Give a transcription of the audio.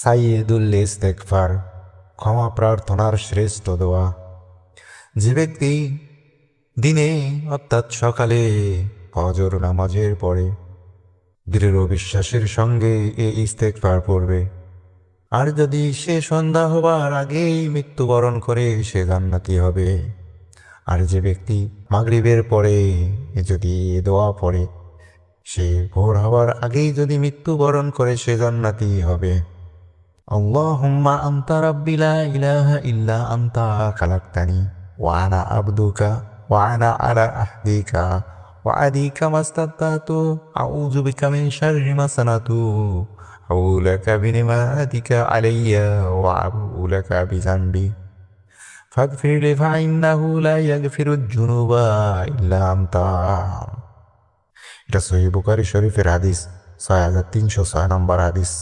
সাইয়্যিদুল ইস্তেগফার, ক্ষমা প্রার্থনার শ্রেষ্ঠ দোয়া। যে ব্যক্তি দিনে অর্থাৎ সকালে ফজর নামাজের পরে দৃঢ় বিশ্বাসের সঙ্গে এই ইস্তেগফার পড়বে, আর যদি সে সন্ধ্যা হবার আগেই মৃত্যুবরণ করে, সে জান্নাতি হবে। আর যে ব্যক্তি মাগরিবের পরে যদি এ দোয়া পড়ে, সে ভোর হওয়ার আগেই যদি মৃত্যুবরণ করে, সে জান্নাতি হবে। আল্লাহুম্মা আনতা রাব্বি লা ইলাহা ইল্লা আনতা খালাকতানি ওয়া আনা আবদুকা ওয়া আনা আলা আহদিকা ওয়া আদিকা মাস্তাতাতু আউযু বিকা মিন শাররি মা সানাতু আউযু লাকা বিনিমাতিকা আলাইয়া ওয়া আবুউ লাকা বিযানবি ফাগফির লি ফাইন্নাহু লা ইয়াগফিরুয যুনুবা ইল্লা আনতা। এটা সহিহ বুখারী শরীফের হাদিস, ৬৩০৬ নম্বর হাদিস।